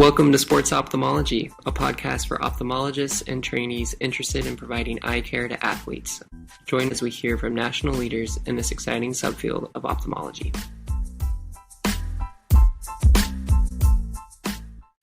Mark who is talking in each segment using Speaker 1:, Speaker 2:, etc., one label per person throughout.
Speaker 1: Welcome to Sports Ophthalmology, a podcast for ophthalmologists and trainees interested in providing eye care to athletes. Join as we hear from national leaders in this exciting subfield of ophthalmology.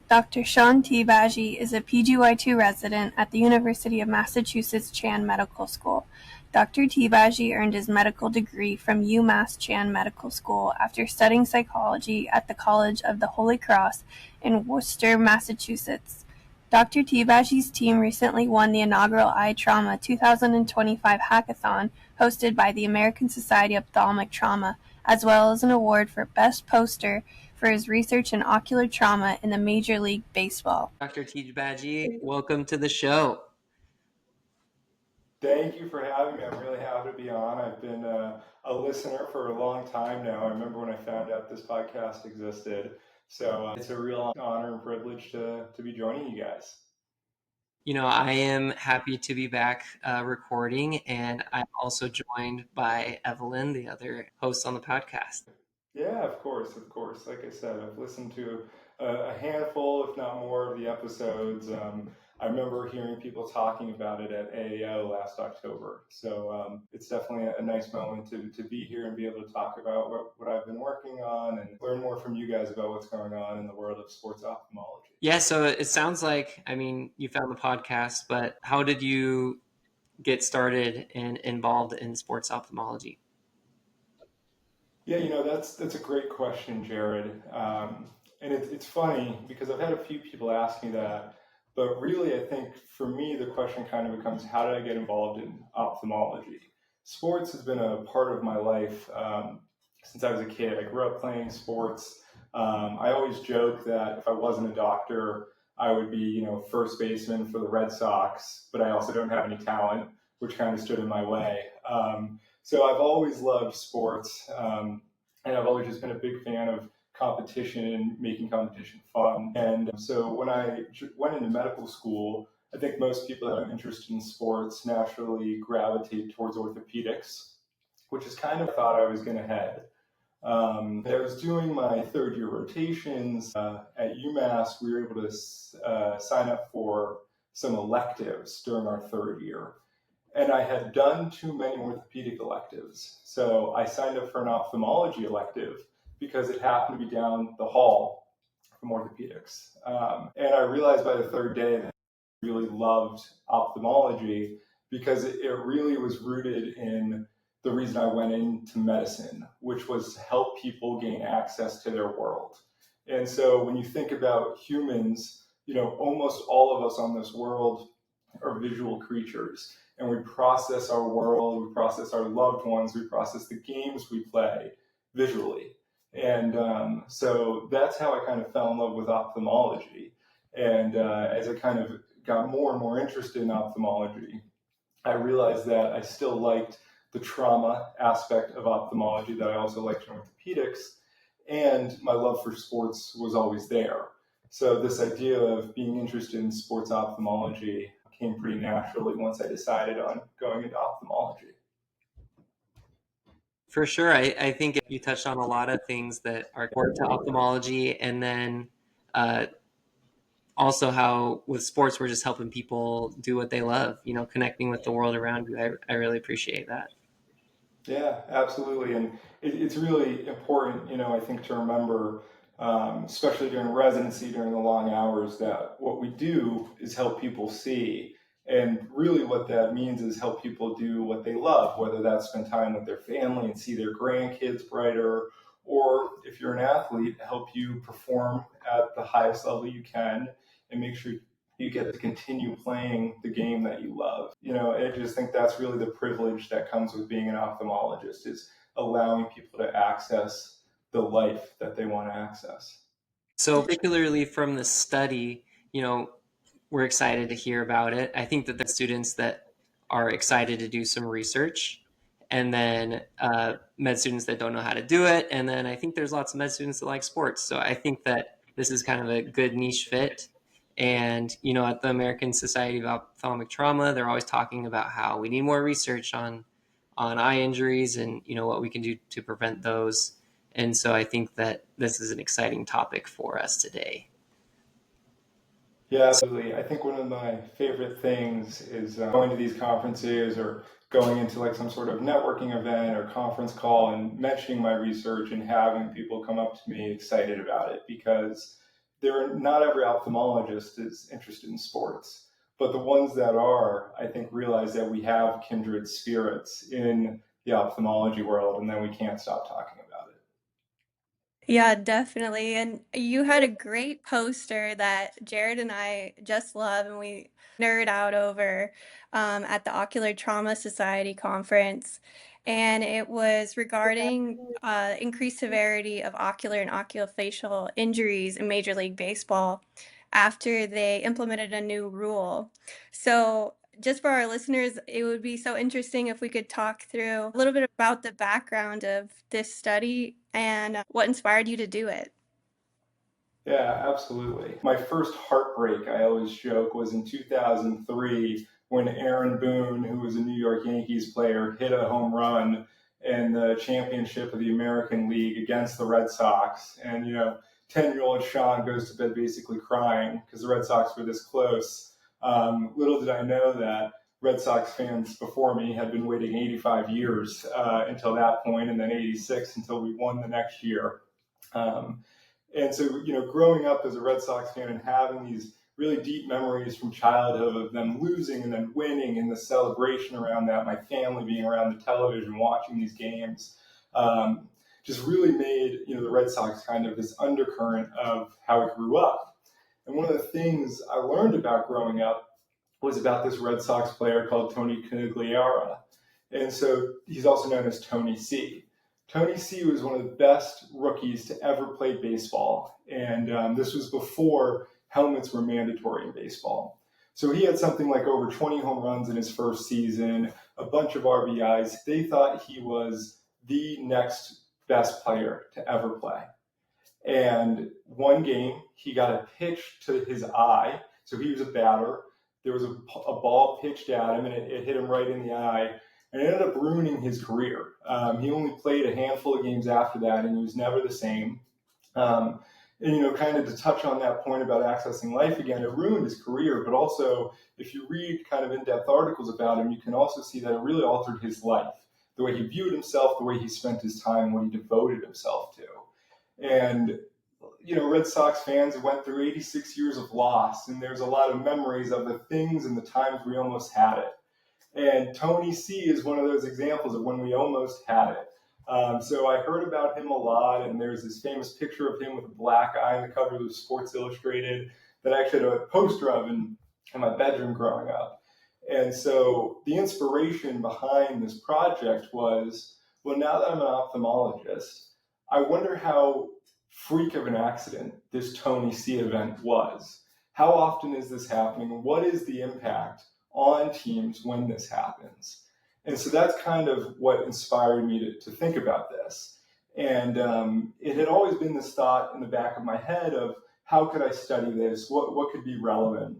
Speaker 2: Dr. Sean Teebagy is a PGY2 resident at the University of Massachusetts Chan Medical School. Dr. Teebagy earned his medical degree from UMass Chan Medical School after studying psychology at the College of the Holy Cross in Worcester, Massachusetts. Dr. Teebagy's team recently won the Inaugural Eye Trauma 2025 Hackathon hosted by the American Society of Ophthalmic Trauma, as well as an award for Best Poster for his research in ocular trauma in the Major League Baseball.
Speaker 1: Dr. Teebagy, welcome to the show.
Speaker 3: Thank you for having me. I'm really happy to be on. I've been a listener for a long time now. I remember when I found out this podcast existed. So it's a real honor and privilege to be joining you guys.
Speaker 1: You know, I am happy to be back recording, and I'm also joined by Evelyn, the other host on the podcast.
Speaker 3: Yeah, of course. Like I said, I've listened to a handful, if not more, of the episodes. I remember hearing people talking about it at AAO last October. So it's definitely a nice moment to be here and be able to talk about what I've been working on and learn more from you guys about what's going on in the world of sports ophthalmology.
Speaker 1: Yeah, so it sounds like, you found the podcast, but how did you get started and involved in sports ophthalmology?
Speaker 3: Yeah, that's a great question, Jared. And it's funny because I've had a few people ask me that, but really I think for me the question kind of becomes, how did I get involved in ophthalmology? Sports has been a part of my life since I was a kid. I grew up playing sports. I always joke that if I wasn't a doctor, I would be, first baseman for the Red Sox, but I also don't have any talent, which kind of stood in my way. So I've always loved sports, and I've always just been a big fan of competition and making competition fun. And so when I went into medical school, I think most people that are interested in sports naturally gravitate towards orthopedics, which is kind of I thought I was going to head. I was doing my third year rotations at UMass. We were able to sign up for some electives during our third year. And I had done too many orthopedic electives. So I signed up for an ophthalmology elective because it happened to be down the hall from orthopedics. And I realized by the third day that I really loved ophthalmology because it really was rooted in the reason I went into medicine, which was to help people gain access to their world. And so when you think about humans, almost all of us on this world are visual creatures. And we process our world, we process our loved ones, we process the games we play visually. And so that's how I kind of fell in love with ophthalmology. And as I kind of got more and more interested in ophthalmology, I realized that I still liked the trauma aspect of ophthalmology, that I also liked orthopedics, and my love for sports was always there. So this idea of being interested in sports ophthalmology came pretty naturally once I decided on going into ophthalmology.
Speaker 1: For sure. I think you touched on a lot of things that are important to ophthalmology, and then also how with sports we're just helping people do what they love, connecting with the world around you. I really appreciate that.
Speaker 3: Yeah, absolutely. And it's really important, I think, to remember, especially during residency, during the long hours, that what we do is help people see. And really what that means is help people do what they love, whether that's spend time with their family and see their grandkids brighter, or if you're an athlete, help you perform at the highest level you can and make sure you get to continue playing the game that you love. I just think that's really the privilege that comes with being an ophthalmologist, is allowing people to access the life that they want to access.
Speaker 1: So particularly from the study, we're excited to hear about it. I think that the students that are excited to do some research, and then med students that don't know how to do it. And then I think there's lots of med students that like sports. So I think that this is kind of a good niche fit. And, at the American Society of Ophthalmic Trauma, they're always talking about how we need more research on eye injuries and, what we can do to prevent those. And so I think that this is an exciting topic for us today.
Speaker 3: Yeah, absolutely. I think one of my favorite things is going to these conferences or going into like some sort of networking event or conference call and mentioning my research and having people come up to me excited about it, because not every ophthalmologist is interested in sports, but the ones that are, I think, realize that we have kindred spirits in the ophthalmology world, and then we can't stop talking about it.
Speaker 2: Yeah, definitely. And you had a great poster that Jared and I just love and we nerd out over at the Ocular Trauma Society conference. And it was regarding increased severity of ocular and oculofacial injuries in Major League Baseball after they implemented a new rule. So just for our listeners, it would be so interesting if we could talk through a little bit about the background of this study and what inspired you to do it.
Speaker 3: Yeah, absolutely. My first heartbreak, I always joke, was in 2003 when Aaron Boone, who was a New York Yankees player, hit a home run in the championship of the American League against the Red Sox. And, 10-year-old Sean goes to bed basically crying because the Red Sox were this close. Little did I know that Red Sox fans before me had been waiting 85 years until that point, and then 86 until we won the next year. Um, and so, growing up as a Red Sox fan and having these really deep memories from childhood of them losing and then winning and the celebration around that, my family being around the television watching these games, just really made, the Red Sox kind of this undercurrent of how I grew up. And one of the things I learned about growing up was about this Red Sox player called Tony Conigliara. And so he's also known as Tony C. Tony C was one of the best rookies to ever play baseball. And this was before helmets were mandatory in baseball. So he had something like over 20 home runs in his first season, a bunch of RBIs. They thought he was the next best player to ever play. And one game, he got a pitch to his eye. So he was a batter. There was a ball pitched at him, and it hit him right in the eye. And it ended up ruining his career. He only played a handful of games after that, and he was never the same. And, kind of to touch on that point about accessing life again, it ruined his career. But also, if you read kind of in-depth articles about him, you can also see that it really altered his life, the way he viewed himself, the way he spent his time, what he devoted himself to. And, Red Sox fans went through 86 years of loss, and there's a lot of memories of the things and the times we almost had it. And Tony C is one of those examples of when we almost had it. So I heard about him a lot, and there's this famous picture of him with a black eye on the cover of Sports Illustrated that I actually had a poster of in my bedroom growing up. And so the inspiration behind this project was, well, now that I'm an ophthalmologist, I wonder how freak of an accident this Tony C event was. How often is this happening? What is the impact on teams when this happens? And so that's kind of what inspired me to think about this. And it had always been this thought in the back of my head of how could I study this? What could be relevant?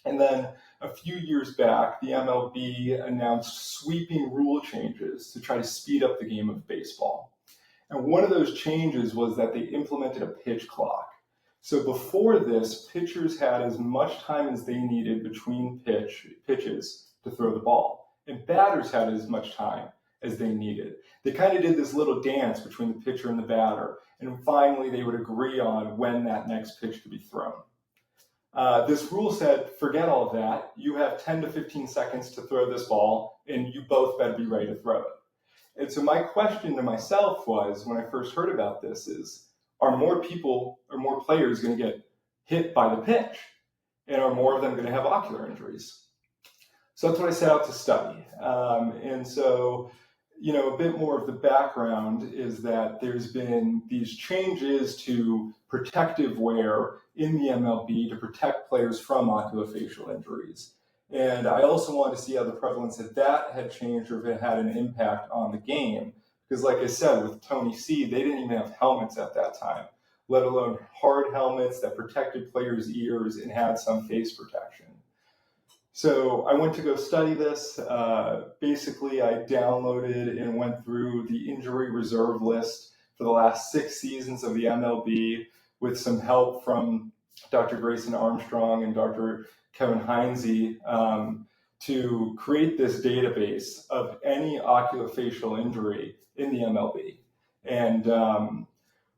Speaker 3: And then a few years back, the MLB announced sweeping rule changes to try to speed up the game of baseball. And one of those changes was that they implemented a pitch clock. So before this, pitchers had as much time as they needed between pitches to throw the ball, and batters had as much time as they needed. They kind of did this little dance between the pitcher and the batter, and finally they would agree on when that next pitch could be thrown. This rule said, forget all of that. You have 10 to 15 seconds to throw this ball, and you both better be ready to throw it. And so my question to myself was, when I first heard about this, is, are more people or more players going to get hit by the pitch? And are more of them going to have ocular injuries? So that's what I set out to study. And so, a bit more of the background is that there's been these changes to protective wear in the MLB to protect players from oculofacial injuries. And I also wanted to see how the prevalence of that had changed or if it had an impact on the game. Because like I said, with Tony C, they didn't even have helmets at that time, let alone hard helmets that protected players' ears and had some face protection. So I went to go study this. Basically, I downloaded and went through the injury reserve list for the last 6 seasons of the MLB with some help from Dr. Grayson Armstrong and Dr. Kevin Heinze to create this database of any oculofacial injury in the MLB. And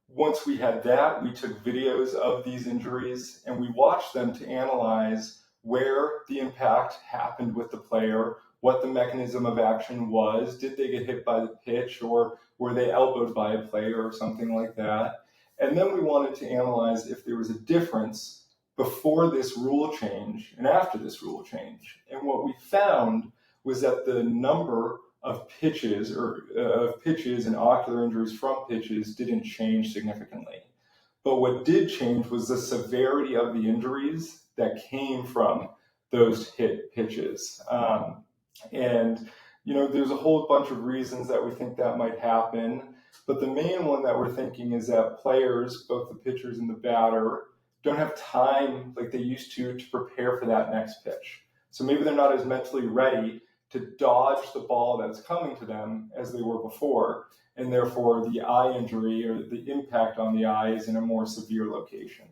Speaker 3: once we had that, we took videos of these injuries and we watched them to analyze where the impact happened with the player, what the mechanism of action was, did they get hit by the pitch, or were they elbowed by a player or something like that. And then we wanted to analyze if there was a difference before this rule change and after this rule change. And what we found was that the number of pitches and ocular injuries from pitches didn't change significantly. But what did change was the severity of the injuries that came from those hit pitches. And there's a whole bunch of reasons that we think that might happen. But the main one that we're thinking is that players, both the pitchers and the batter, don't have time like they used to prepare for that next pitch. So maybe they're not as mentally ready to dodge the ball that's coming to them as they were before, and therefore the eye injury or the impact on the eye is in a more severe location.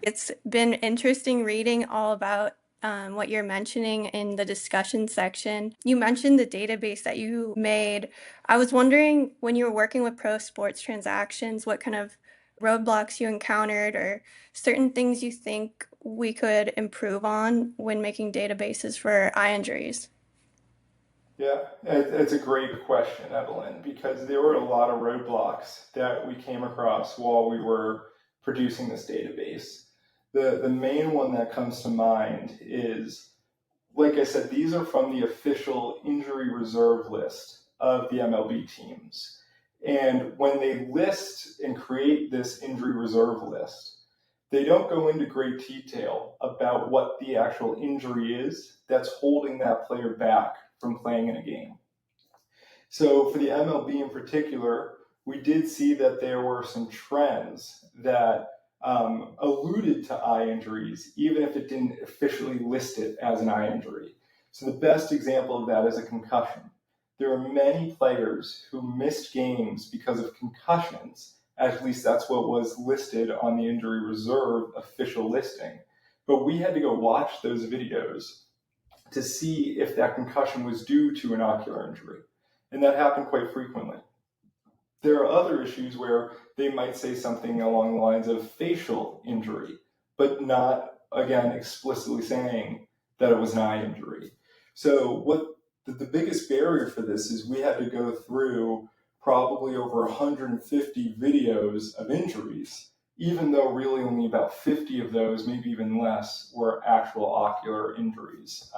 Speaker 2: It's been interesting reading all about what you're mentioning in the discussion section. You mentioned the database that you made. I was wondering, when you were working with pro sports transactions, what kind of roadblocks you encountered or certain things you think we could improve on when making databases for eye injuries.
Speaker 3: Yeah, it's a great question, Evelyn, because there were a lot of roadblocks that we came across while we were producing this database. The main one that comes to mind is, like I said, these are from the official injury reserve list of the MLB teams. And when they list and create this injury reserve list, they don't go into great detail about what the actual injury is that's holding that player back from playing in a game. So for the MLB in particular, we did see that there were some trends that alluded to eye injuries, even if it didn't officially list it as an eye injury. So the best example of that is a concussion. There are many players who missed games because of concussions. At least that's what was listed on the injury reserve official listing. But we had to go watch those videos to see if that concussion was due to an ocular injury. And that happened quite frequently. There are other issues where they might say something along the lines of facial injury, but not, again, explicitly saying that it was an eye injury. So what the biggest barrier for this is we had to go through probably over 150 videos of injuries, even though really only about 50 of those, maybe even less, were actual ocular injuries.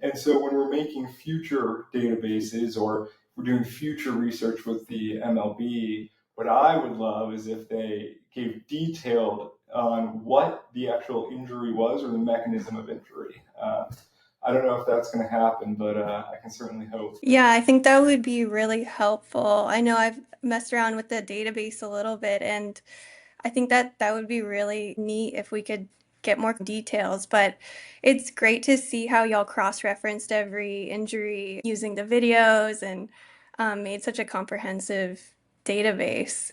Speaker 3: And so when we're making future databases or we're doing future research with the MLB, what I would love is if they gave detailed on what the actual injury was or the mechanism of injury. I don't know if that's going to happen, but I can certainly hope.
Speaker 2: Yeah, I think that would be really helpful. I know I've messed around with the database a little bit, and I think that would be really neat if we could get more details. But it's great to see how y'all cross-referenced every injury using the videos and made such a comprehensive database.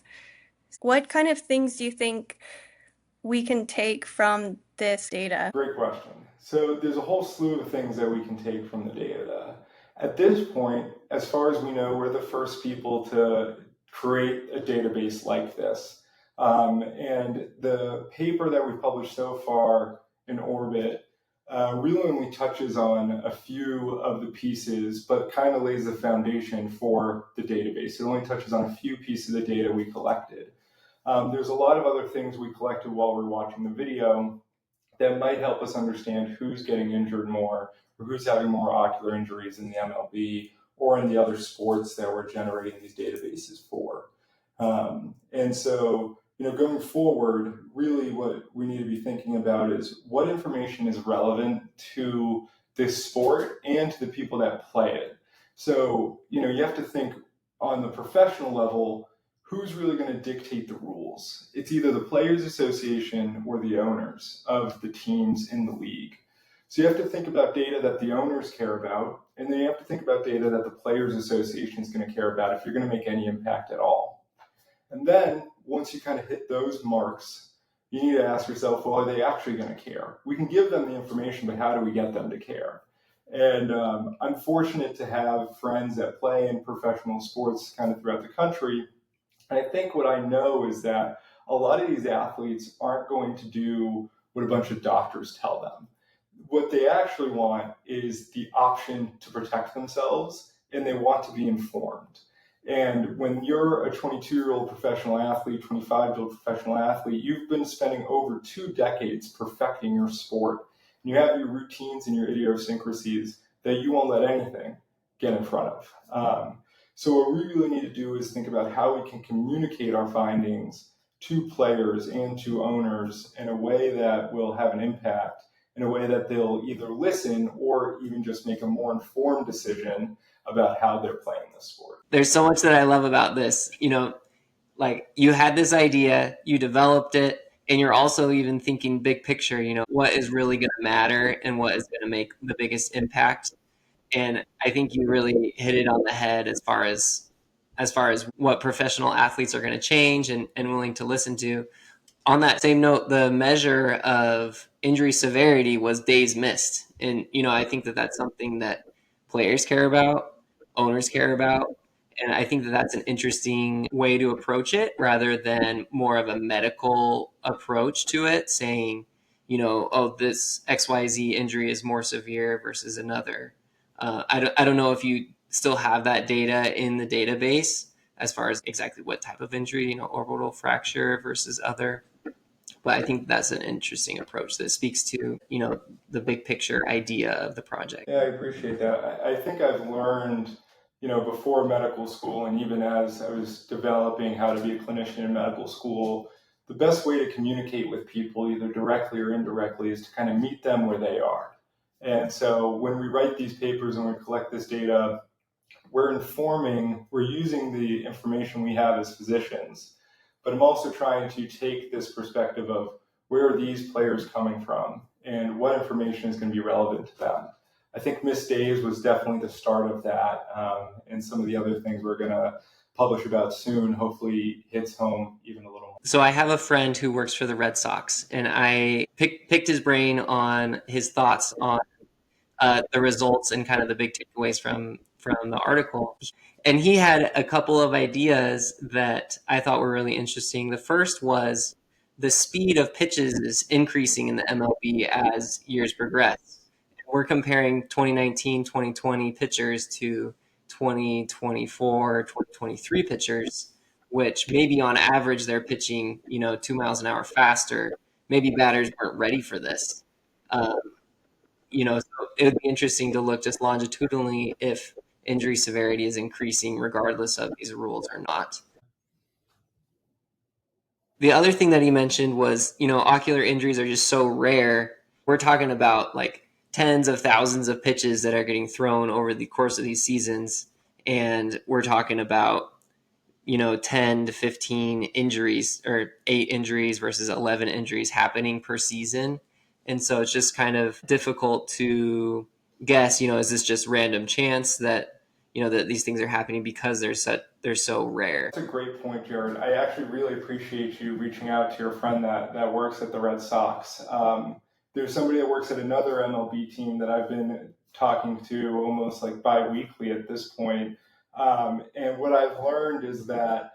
Speaker 2: What kind of things do you think we can take from this data?
Speaker 3: Great question. So there's a whole slew of things that we can take from the data. At this point, as far as we know, we're the first people to create a database like this. And the paper that we've published so far in Orbit really only touches on a few of the pieces, but kind of lays the foundation for the database. It only touches on a few pieces of the data we collected. There's a lot of other things we collected while we were watching the video that might help us understand who's getting injured more or who's having more ocular injuries in the MLB or in the other sports that we're generating these databases for. And so, going forward, really what we need to be thinking about is what information is relevant to this sport and to the people that play it. So, you have to think on the professional level, who's really going to dictate the rules? It's either the Players Association or the owners of the teams in the league. So you have to think about data that the owners care about, and then you have to think about data that the Players Association is going to care about if you're going to make any impact at all. And then once you kind of hit those marks, you need to ask yourself, well, are they actually going to care? We can give them the information, but how do we get them to care? And I'm fortunate to have friends that play in professional sports kind of throughout the country. And I think what I know is that a lot of these athletes aren't going to do what a bunch of doctors tell them. What they actually want is the option to protect themselves, and they want to be informed. And when you're a 22-year-old professional athlete, 25-year-old professional athlete, you've been spending over 2 decades perfecting your sport. And you have your routines and your idiosyncrasies that you won't let anything get in front of. So what we really need to do is think about how we can communicate our findings to players and to owners in a way that will have an impact, in a way that they'll either listen or even just make a more informed decision about how they're playing the sport.
Speaker 1: There's so much that I love about this. Like you had this idea, you developed it, and you're also even thinking big picture, what is really going to matter and what is going to make the biggest impact. And I think you really hit it on the head as far as what professional athletes are going to change and willing to listen to. On that same note, the measure of injury severity was days missed. And, I think that that's something that players care about, owners care about. And I think that that's an interesting way to approach it rather than more of a medical approach to it, saying, oh, this XYZ injury is more severe versus another. I don't know if you still have that data in the database as far as exactly what type of injury, orbital fracture versus other. But I think that's an interesting approach that speaks to, the big picture idea of the project.
Speaker 3: Yeah, I appreciate that. I think I've learned, before medical school and even as I was developing how to be a clinician in medical school, the best way to communicate with people, either directly or indirectly, is to kind of meet them where they are. And so when we write these papers and we collect this data, we're using the information we have as physicians, but I'm also trying to take this perspective of where are these players coming from and what information is going to be relevant to them. I think missed days was definitely the start of that, and some of the other things we're going to publish about soon hopefully hits home even a little more.
Speaker 1: So I have a friend who works for the Red Sox, and I picked his brain on his thoughts on the results and kind of the big takeaways from the article. And he had a couple of ideas that I thought were really interesting. The first was the speed of pitches is increasing in the MLB as years progress. We're comparing 2019, 2020 pitchers to 2024, 2023 pitchers, which maybe on average they're pitching, 2 miles an hour faster. Maybe batters weren't ready for this. So it would be interesting to look just longitudinally if injury severity is increasing regardless of these rules or not. The other thing that he mentioned was, ocular injuries are just so rare. We're talking about like tens of thousands of pitches that are getting thrown over the course of these seasons. And we're talking about, 10 to 15 injuries or 8 injuries versus 11 injuries happening per season. And so it's just kind of difficult to guess, is this just random chance that, that these things are happening because they're so rare.
Speaker 3: That's a great point, Jared. I actually really appreciate you reaching out to your friend that works at the Red Sox. There's somebody that works at another MLB team that I've been talking to almost like bi-weekly at this point. And what I've learned is that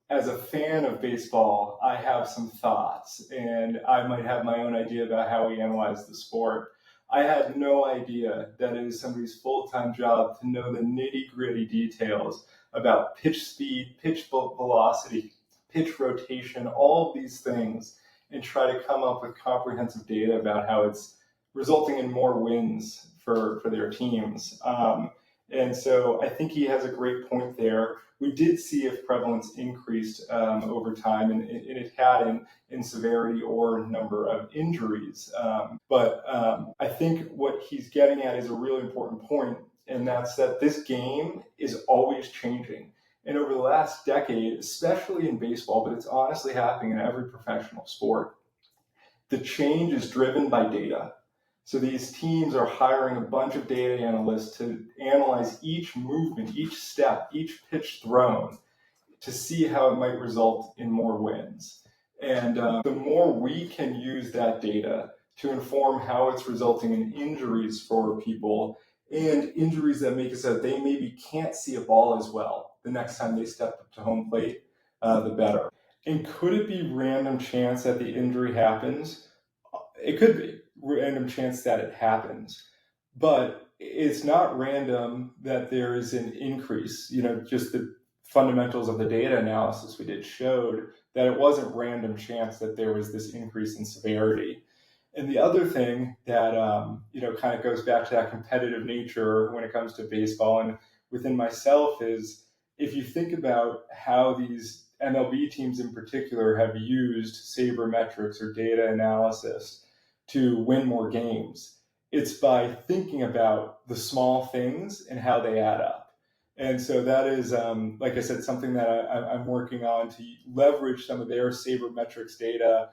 Speaker 3: as a fan of baseball, I have some thoughts, and I might have my own idea about how we analyze the sport. I had no idea that it is somebody's full-time job to know the nitty-gritty details about pitch speed, pitch velocity, pitch rotation, all of these things, and try to come up with comprehensive data about how it's resulting in more wins for their teams. And so I think he has a great point there. We did see if prevalence increased over time, and it had in severity or number of injuries. But I think what he's getting at is a really important point, and that's that this game is always changing. And over the last decade, especially in baseball, but it's honestly happening in every professional sport, the change is driven by data. So these teams are hiring a bunch of data analysts to analyze each movement, each step, each pitch thrown to see how it might result in more wins. And the more we can use that data to inform how it's resulting in injuries for people and injuries that make it so that they maybe can't see a ball as well the next time they step up to home plate, the better. And could it be random chance that the injury happens? It could be random chance that it happens, but it's not random that there is an increase. Just the fundamentals of the data analysis we did showed that it wasn't random chance that there was this increase in severity. And the other thing that kind of goes back to that competitive nature when it comes to baseball and within myself is if you think about how these MLB teams in particular have used sabermetrics or data analysis to win more games, it's by thinking about the small things and how they add up. And so that is, like I said, something that I'm working on to leverage some of their sabermetrics data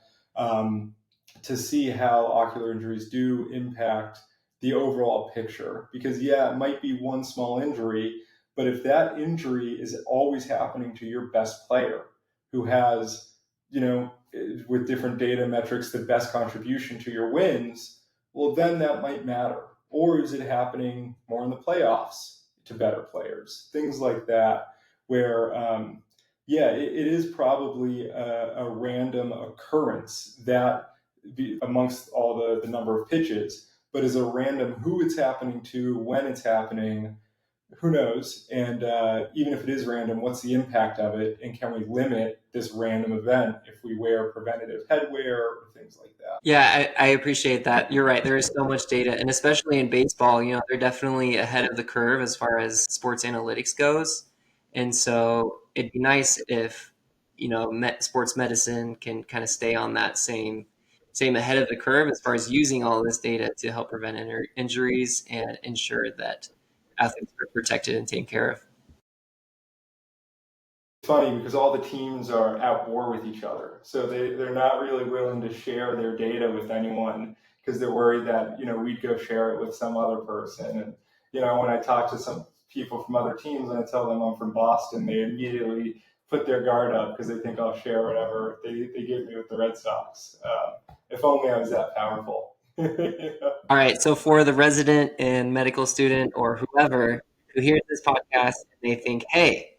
Speaker 3: to see how ocular injuries do impact the overall picture. Because it might be one small injury, but if that injury is always happening to your best player who has, with different data metrics, the best contribution to your wins, well, then that might matter. Or is it happening more in the playoffs to better players? Things like that, where, it is probably a random occurrence that amongst all the number of pitches, but is a random who it's happening to, when it's happening, who knows? And even if it is random, what's the impact of it? And can we limit this random event if we wear preventative headwear or things like that?
Speaker 1: Yeah, I appreciate that. You're right. There is so much data, and especially in baseball, they're definitely ahead of the curve as far as sports analytics goes. And so it'd be nice if, sports medicine can kind of stay on that same ahead of the curve as far as using all of this data to help prevent injuries and ensure that athletes are protected and taken care of.
Speaker 3: Funny because all the teams are at war with each other. So they're not really willing to share their data with anyone because they're worried that, we'd go share it with some other person. And, when I talk to some people from other teams and I tell them I'm from Boston, they immediately put their guard up because they think I'll share whatever they give me with the Red Sox. If only I was that powerful.
Speaker 1: All right. So for the resident and medical student or whoever who hears this podcast and they think, hey,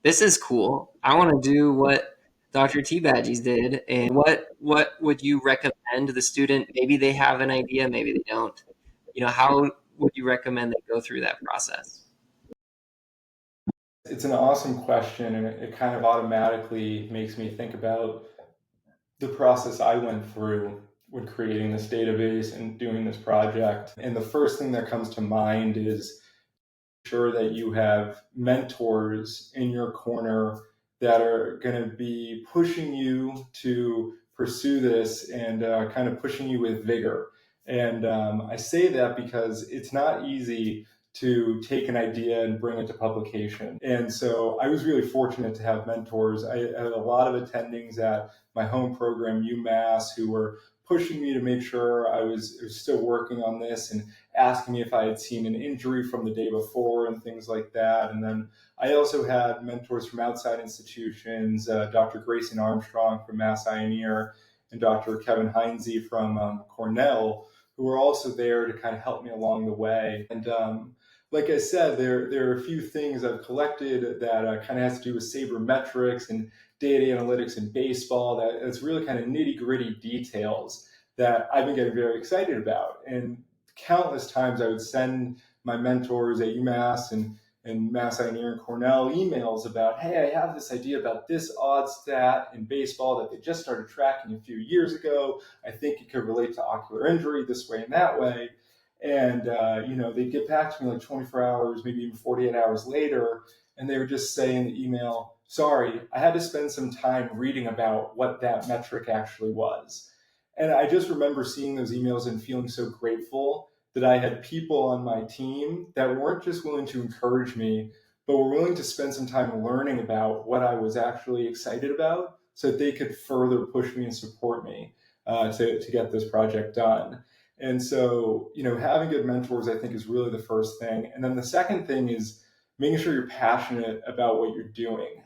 Speaker 1: this is cool. I want to do what Dr. Teebagy's did. And what would you recommend the student? Maybe they have an idea, maybe they don't. How would you recommend they go through that process?
Speaker 3: It's an awesome question, and it kind of automatically makes me think about the process I went through when creating this database and doing this project. And the first thing that comes to mind is sure that you have mentors in your corner that are going to be pushing you to pursue this and kind of pushing you with vigor. And I say that because it's not easy to take an idea and bring it to publication. And so I was really fortunate to have mentors. I had a lot of attendings at my home program, UMass, who were pushing me to make sure I was still working on this and asking me if I had seen an injury from the day before and things like that. And then I also had mentors from outside institutions, Dr. Grayson Armstrong from Mass Eye and Ear and Dr. Kevin Heinze from Cornell, who were also there to kind of help me along the way. And like I said, there are a few things I've collected that kind of has to do with sabermetrics and data analytics in baseball that's really kind of nitty gritty details that I've been getting very excited about. And countless times I would send my mentors at UMass and Mass Eye and Ear and Cornell emails about, hey, I have this idea about this odd stat in baseball that they just started tracking a few years ago. I think it could relate to ocular injury this way and that way. And, they'd get back to me like 24 hours, maybe even 48 hours later, and they would just say in the email, sorry, I had to spend some time reading about what that metric actually was. And I just remember seeing those emails and feeling so grateful that I had people on my team that weren't just willing to encourage me, but were willing to spend some time learning about what I was actually excited about so that they could further push me and support me to get this project done. And so, having good mentors, I think, is really the first thing. And then the second thing is making sure you're passionate about what you're doing.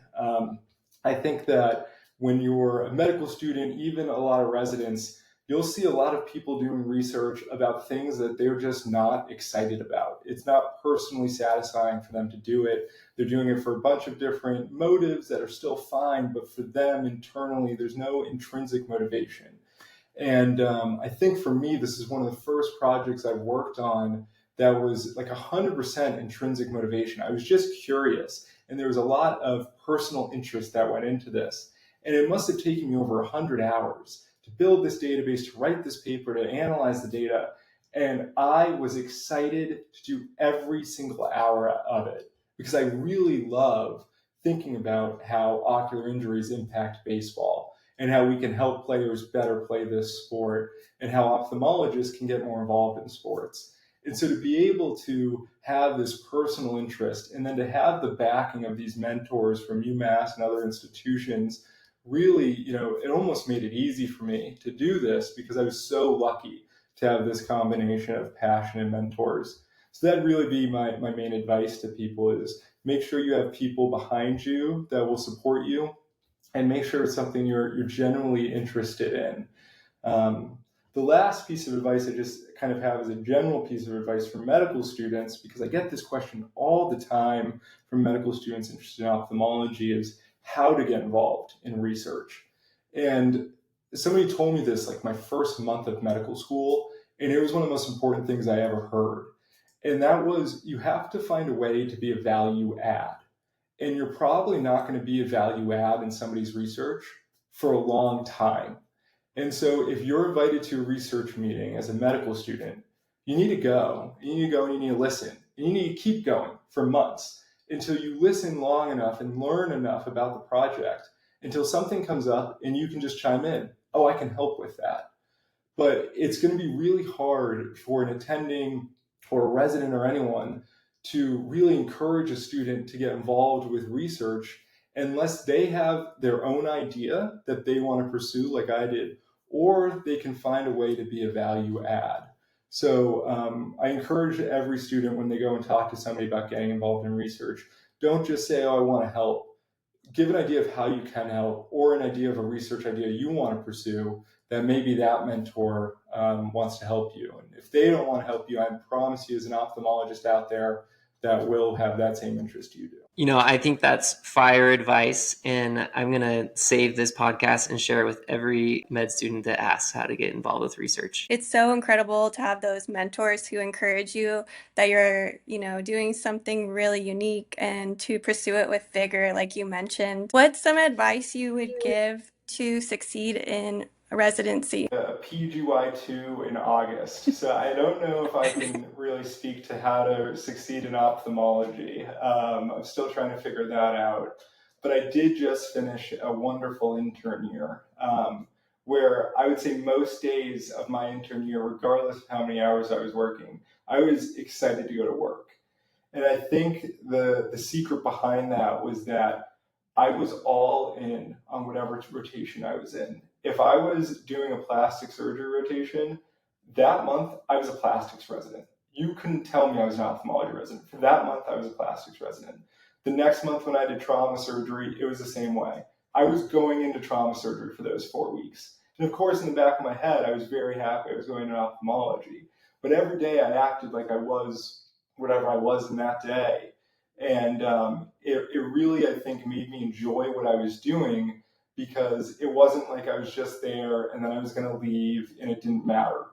Speaker 3: I think that when you're a medical student, even a lot of residents, you'll see a lot of people doing research about things that they're just not excited about. It's not personally satisfying for them to do it. They're doing it for a bunch of different motives that are still fine, but for them internally, there's no intrinsic motivation. And I think for me, this is one of the first projects I've worked on that was like 100% intrinsic motivation. I was just curious, and there was a lot of personal interest that went into this. And it must have taken me over 100 hours to build this database, to write this paper, to analyze the data. And I was excited to do every single hour of it because I really love thinking about how ocular injuries impact baseball and how we can help players better play this sport and how ophthalmologists can get more involved in sports. And so to be able to have this personal interest and then to have the backing of these mentors from UMass and other institutions, really, it almost made it easy for me to do this because I was so lucky to have this combination of passion and mentors. So that'd really be my main advice to people is make sure you have people behind you that will support you and make sure it's something you're genuinely interested in. The last piece of advice I just kind of have as a general piece of advice for medical students, because I get this question all the time from medical students interested in ophthalmology, is how to get involved in research. And somebody told me this like my first month of medical school, and it was one of the most important things I ever heard. And that was you have to find a way to be a value add. And you're probably not going to be a value add in somebody's research for a long time. And so if you're invited to a research meeting as a medical student, you need to go. You need to go and you need to listen. And you need to keep going for months until you listen long enough and learn enough about the project until something comes up and you can just chime in. Oh, I can help with that. But it's going to be really hard for an attending or a resident or anyone to really encourage a student to get involved with research unless they have their own idea that they want to pursue like I did, or they can find a way to be a value add. So I encourage every student when they go and talk to somebody about getting involved in research, don't just say, oh, I want to help. Give an idea of how you can help or an idea of a research idea you want to pursue that maybe that mentor wants to help you. And if they don't want to help you, I promise you as an ophthalmologist out there that will have that same interest you do.
Speaker 1: I think that's fire advice, and I'm going to save this podcast and share it with every med student that asks how to get involved with research.
Speaker 2: It's so incredible to have those mentors who encourage you that you're, doing something really unique and to pursue it with vigor, like you mentioned. What's some advice you would give to succeed in residency?
Speaker 3: PGY2 in August. So I don't know if I can really speak to how to succeed in ophthalmology. I'm still trying to figure that out. But I did just finish a wonderful intern year where I would say most days of my intern year, regardless of how many hours I was working, I was excited to go to work. And I think the secret behind that was that I was all in on whatever rotation I was in. If I was doing a plastic surgery rotation, that month I was a plastics resident. You couldn't tell me I was an ophthalmology resident. For that month, I was a plastics resident. The next month when I did trauma surgery, it was the same way. I was going into trauma surgery for those 4 weeks. And of course, in the back of my head, I was very happy I was going into ophthalmology. But every day I acted like I was whatever I was in that day. And it really, I think, made me enjoy what I was doing because it wasn't like I was just there and then I was going to leave and it didn't matter.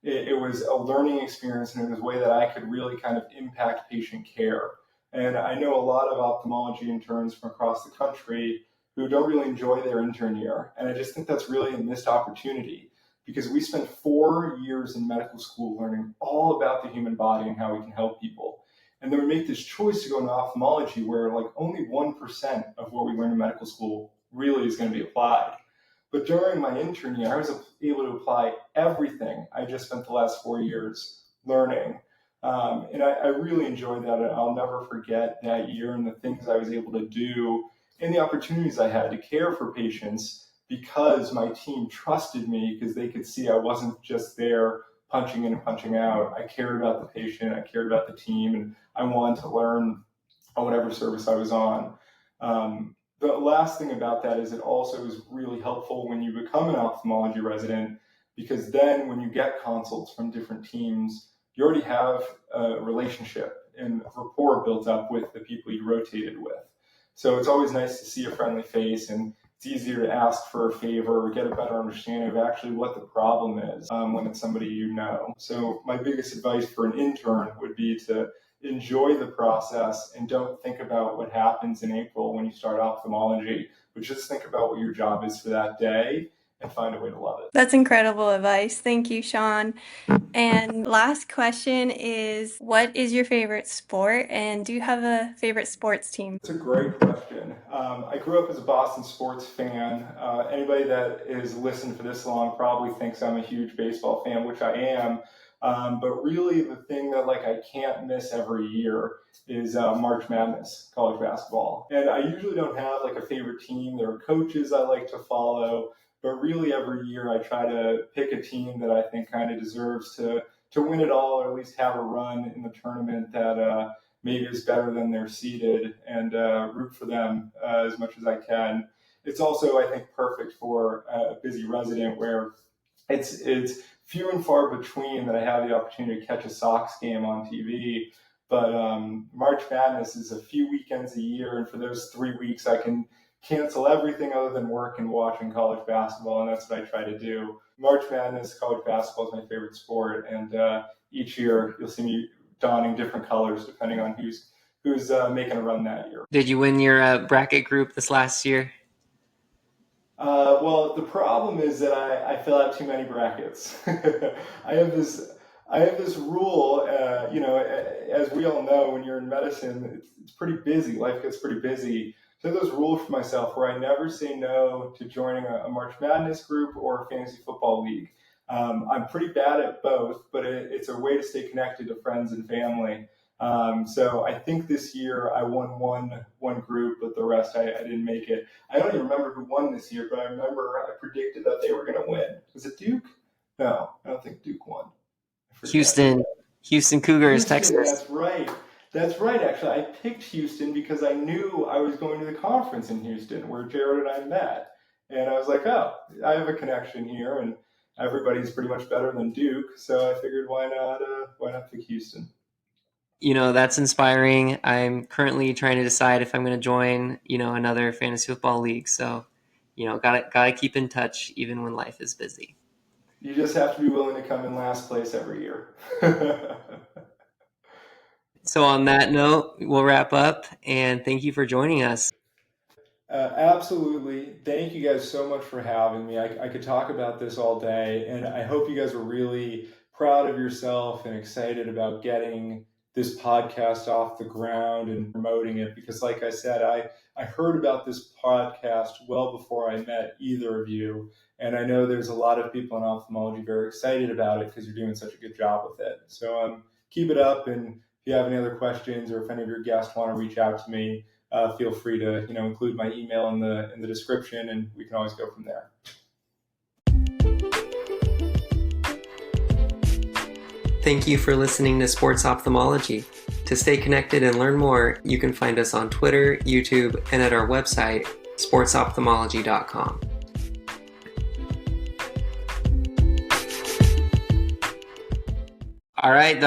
Speaker 3: It was a learning experience and it was a way that I could really kind of impact patient care. And I know a lot of ophthalmology interns from across the country who don't really enjoy their intern year. And I just think that's really a missed opportunity because we spent 4 years in medical school learning all about the human body and how we can help people. And then we make this choice to go into ophthalmology where like only 1% of what we learn in medical school really is going to be applied. But during my intern year, I was able to apply everything I just spent the last 4 years learning. And I really enjoyed that. And I'll never forget that year and the things I was able to do and the opportunities I had to care for patients because my team trusted me because they could see I wasn't just there punching in and punching out. I cared about the patient, I cared about the team, and I wanted to learn on whatever service I was on. The last thing about that is it also is really helpful when you become an ophthalmology resident, because then when you get consults from different teams, you already have a relationship and rapport built up with the people you rotated with. So it's always nice to see a friendly face, and it's easier to ask for a favor or get a better understanding of actually what the problem is when it's somebody you know. So my biggest advice for an intern would be to enjoy the process and don't think about what happens in April when you start ophthalmology, but just think about what your job is for that day and find a way to love it.
Speaker 2: That's incredible advice. Thank you, Sean. And last question is, what is your favorite sport, and do you have a favorite sports team?
Speaker 3: It's a great question. I grew up as a Boston sports fan. Anybody that has listened for this long probably thinks I'm a huge baseball fan, which I am. But really the thing that I can't miss every year is March Madness, college basketball. And I usually don't have a favorite team. There are coaches I like to follow, but really every year I try to pick a team that I think kind of deserves to win it all, or at least have a run in the tournament that maybe is better than they're seeded, and root for them as much as I can. It's also, I think, perfect for a busy resident where it's few and far between that I have the opportunity to catch a Sox game on TV. But March Madness is a few weekends a year, and for those 3 weeks I can cancel everything other than work and watching college basketball, and that's what I try to do. March Madness, college basketball is my favorite sport, and each year you'll see me donning different colors depending on who's making a run that year.
Speaker 1: Did you win your bracket group this last year?
Speaker 3: Well, the problem is that I fill out too many brackets. I have this rule, as we all know, when you're in medicine, it's pretty busy. Life gets pretty busy. So I have this rule for myself where I never say no to joining a March Madness group or a fantasy football league. I'm pretty bad at both, but it's a way to stay connected to friends and family. So I think this year I won one group, but the rest I didn't make it. I don't even remember who won this year, but I remember I predicted that they were going to win. Was it Duke? No, I don't think Duke won.
Speaker 1: Houston Cougars, Texas.
Speaker 3: That's right. Actually, I picked Houston because I knew I was going to the conference in Houston where Jared and I met. And I was like, oh, I have a connection here, and everybody's pretty much better than Duke. So I figured, why not pick Houston?
Speaker 1: That's inspiring. I'm currently trying to decide if I'm going to join, another fantasy football league. So, gotta keep in touch even when life is busy.
Speaker 3: You just have to be willing to come in last place every year.
Speaker 1: So on that note, we'll wrap up, and thank you for joining us.
Speaker 3: Absolutely. Thank you guys so much for having me. I could talk about this all day, and I hope you guys were really proud of yourself and excited about getting this podcast off the ground and promoting it, because like I said, I heard about this podcast well before I met either of you, and I know there's a lot of people in ophthalmology very excited about it because you're doing such a good job with it. So keep it up, and if you have any other questions or if any of your guests want to reach out to me, feel free to include my email in the description, and we can always go from there.
Speaker 1: Thank you for listening to Sports Ophthalmology. To stay connected and learn more, you can find us on Twitter, YouTube, and at our website, sportsophthalmology.com. All right.